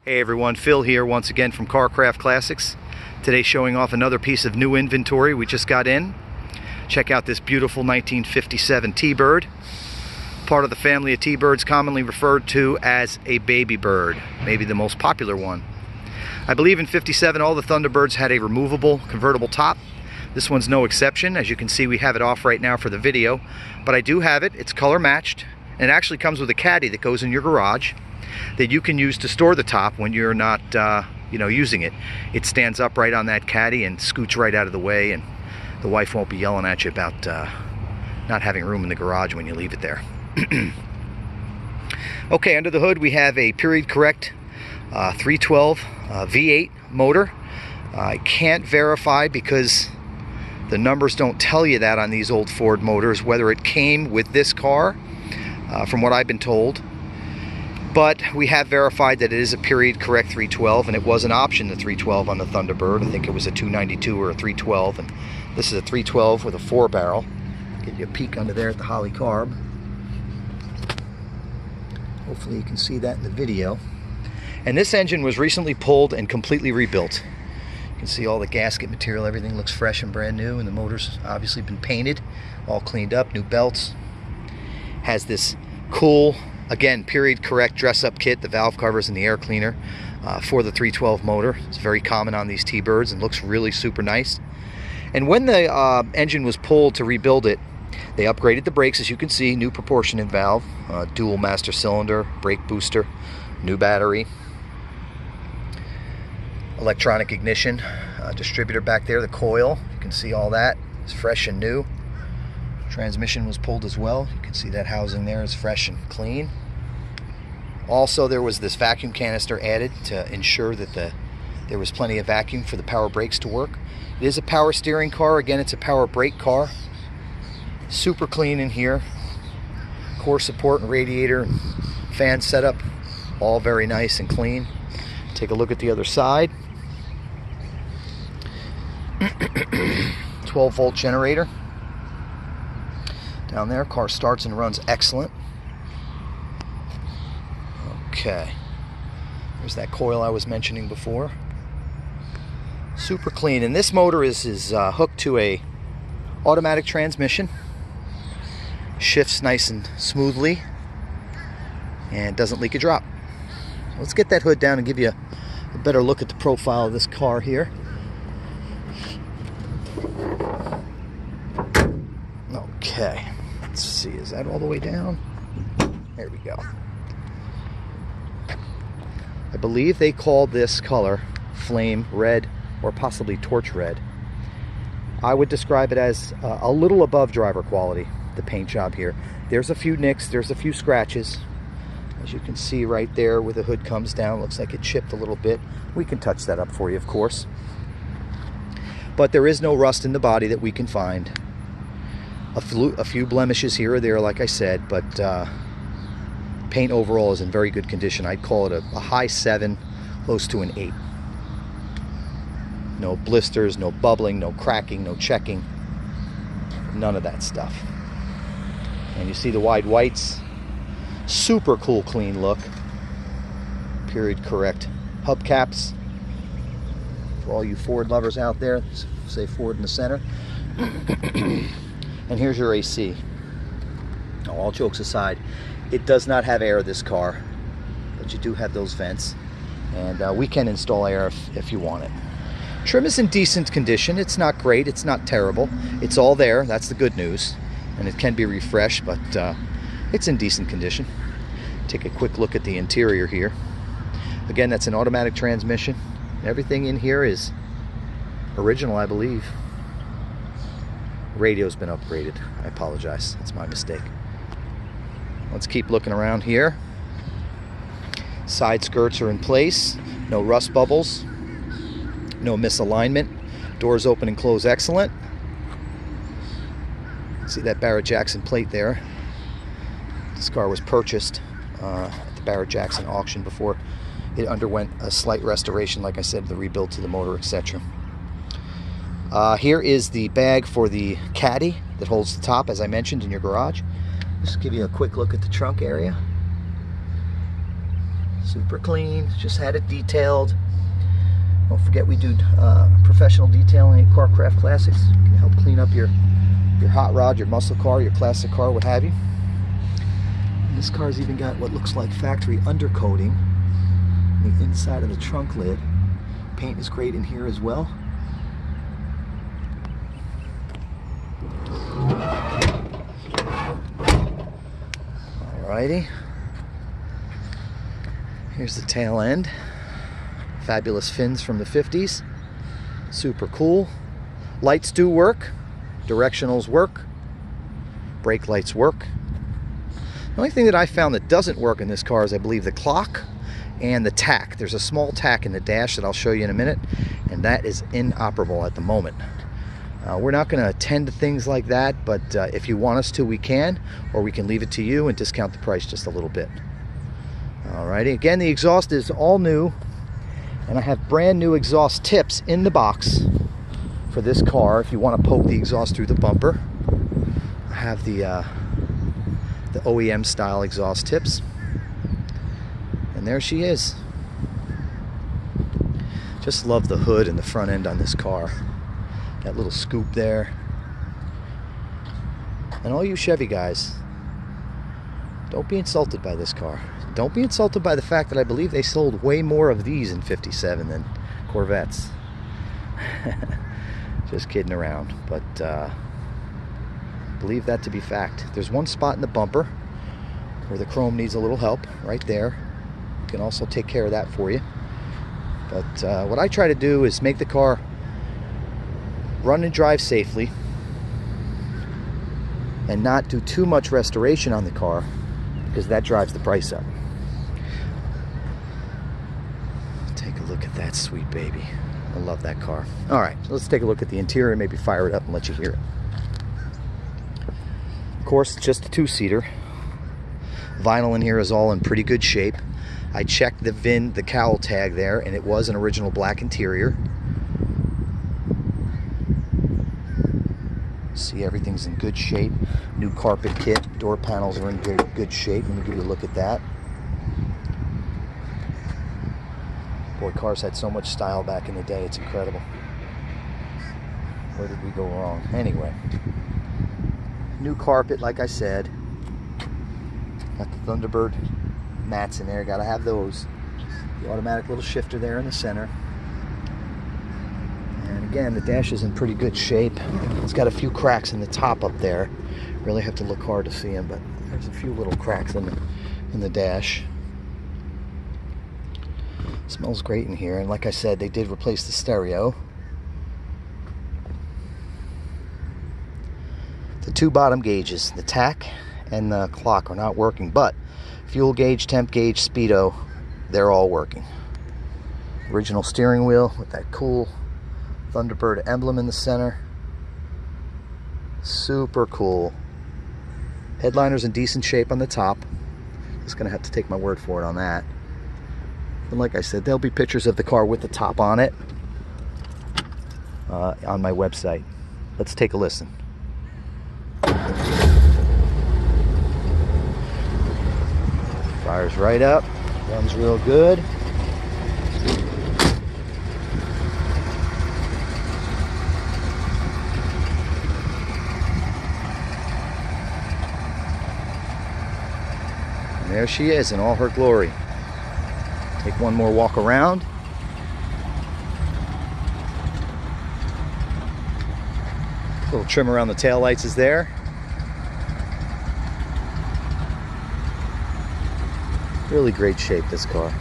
Hey everyone, Phil here once again from Carcraft Classics. Today showing off another piece of new inventory we just got in. Check out this beautiful 1957 T-Bird. Part of the family of T-Birds commonly referred to as a baby bird, maybe the most popular one. I believe in 57 all the Thunderbirds had a removable convertible top. This one's no exception. As you can see, we have it off right now for the video, but I do have it. It's color matched, and it actually comes with a caddy that goes in your garage that you can use to store the top when you're not using it. It stands upright on that caddy and scoots right out of the way, and the wife won't be yelling at you about not having room in the garage when you leave it there. Okay, under the hood we have a period correct 312 V8 motor. I can't verify because the numbers don't tell you that on these old Ford motors, whether it came with this car, from what I've been told. But we have verified that it is a period correct 312, and it was an option, the 312 on the Thunderbird. I think it was a 292 or a 312, and this is a 312 with a 4-barrel. Give you a peek under there at the Holly carb. Hopefully you can see that in the video. And this engine was recently pulled and completely rebuilt. You can see all the gasket material, everything looks fresh and brand new, and the motor's obviously been painted, all cleaned up, new belts. Has this cool, again, period correct dress-up kit, the valve covers and the air cleaner for the 312 motor. It's very common on these T-Birds and looks really super nice. And when the engine was pulled to rebuild it, they upgraded the brakes, as you can see, new proportionate valve, dual master cylinder, brake booster, new battery, electronic ignition, distributor back there, the coil, you can see all that. It's fresh and new. Transmission was pulled as well. You can see that housing there is fresh and clean. Also, there was this vacuum canister added to ensure that there was plenty of vacuum for the power brakes to work. It is a power steering car. Again, it's a power brake car. Super clean in here. Core support and radiator and fan setup, all very nice and clean. Take a look at the other side. 12-volt generator. Down there, car starts and runs excellent. Okay, there's that coil I was mentioning before. Super clean, and this motor is hooked to a automatic transmission. Shifts nice and smoothly and doesn't leak a drop. Let's get that hood down and give you a better look at the profile of this car here. Okay, let's see, is that all the way down? There we go. I believe they called this color flame red or possibly torch red. I would describe it as a little above driver quality, the paint job here. There's a few nicks, there's a few scratches. As you can see right there where the hood comes down, looks like it chipped a little bit. We can touch that up for you, of course. But there is no rust in the body that we can find. A few blemishes here or there, like I said, but paint overall is in very good condition. I'd call it a high 7, close to an 8. No blisters, no bubbling, no cracking, no checking. None of that stuff. And you see the wide whites. Super cool, clean look. Period correct hubcaps. For all you Ford lovers out there, say Ford in the center. And here's your AC. Now, all jokes aside, it does not have air, this car, but you do have those vents, and we can install air if you want it. Trim is in decent condition. It's not great, it's not terrible. It's all there, that's the good news, and it can be refreshed, but it's in decent condition. Take a quick look at the interior here. Again, that's an automatic transmission. Everything in here is original, I believe. Radio's been upgraded. I apologize, that's my mistake. Let's keep looking around here. Side skirts are in place. No rust bubbles. No misalignment. Doors open and close excellent. See that Barrett-Jackson plate there. This car was purchased at the Barrett-Jackson auction before it underwent a slight restoration, like I said, the rebuild to the motor, etc. Here is the bag for the caddy that holds the top, as I mentioned, in your garage. Just give you a quick look at the trunk area. Super clean. Just had it detailed. Don't forget we do professional detailing at Carcraft Classics. Can help clean up your hot rod, your muscle car, your classic car, what have you. And this car's even got what looks like factory undercoating on the inside of the trunk lid. Paint is great in here as well. Alrighty. Here's the tail end. Fabulous fins from the 50s. Super cool. Lights do work. Directionals work. Brake lights work. The only thing that I found that doesn't work in this car is, I believe, the clock and the tack. There's a small tack in the dash that I'll show you in a minute, and that is inoperable at the moment. We're not going to attend to things like that, but if you want us to, we can, or we can leave it to you and discount the price just a little bit. Alrighty, again, the exhaust is all new, and I have brand new exhaust tips in the box for this car if you want to poke the exhaust through the bumper. I have the OEM style exhaust tips, and there she is. Just love the hood and the front end on this car. That little scoop there. And all you Chevy guys, don't be insulted by this car. Don't be insulted by the fact that I believe they sold way more of these in '57 than Corvettes. Just kidding around, but believe that to be fact. There's one spot in the bumper where the chrome needs a little help, right there. We can also take care of that for you. But what I try to do is make the car run and drive safely and not do too much restoration on the car, because that drives the price up. Take a look at that sweet baby. I love that car. All right, so let's take a look at the interior, maybe fire it up and let you hear it. Of course, it's just a two-seater. Vinyl in here is all in pretty good shape. I checked the VIN, the cowl tag there, and it was an original black interior. See, everything's in good shape. New carpet kit, door panels are in good shape. Let me give you a look at that. Boy, cars had so much style back in the day, it's incredible. Where did we go wrong? Anyway, new carpet, like I said. Got the Thunderbird mats in there, gotta have those. The automatic little shifter there in the center. And again, the dash is in pretty good shape. It's got a few cracks in the top up there. Really have to look hard to see them, but there's a few little cracks in the dash. Smells great in here, and like I said, they did replace the stereo. The two bottom gauges, the tack and the clock, are not working, but fuel gauge, temp gauge, speedo, they're all working. Original steering wheel with that cool Thunderbird emblem in the center. Super cool. Headliner's in decent shape on the top. Just gonna have to take my word for it on that. And like I said, there'll be pictures of the car with the top on it on my website. Let's take a listen. Fires right up, runs real good. And there she is in all her glory. Take one more walk around. Little trim around the taillights is there. Really great shape, this car.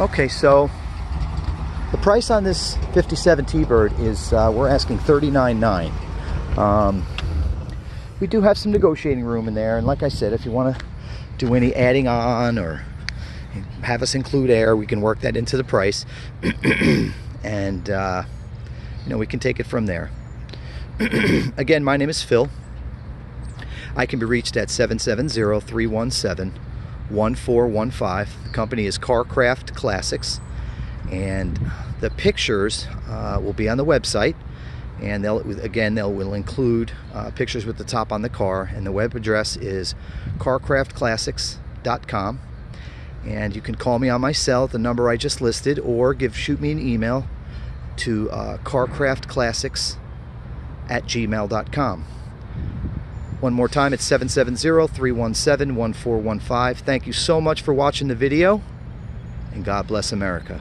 Okay, so the price on this 57 T-Bird is, we're asking $39,900. We do have some negotiating room in there, and like I said, if you want to do any adding on or have us include air, we can work that into the price. And you know, we can take it from there. Again, my name is Phil. I can be reached at 770-317-1415. The company is Carcraft Classics, and the pictures will be on the website, and they'll include pictures with the top on the car, and the web address is carcraftclassics.com. carcraftclassics.com. And you can call me on my cell at the number I just listed, or shoot me an email to carcraftclassics@gmail.com. One more time, it's 770-317-1415. Thank you so much for watching the video, and God bless America.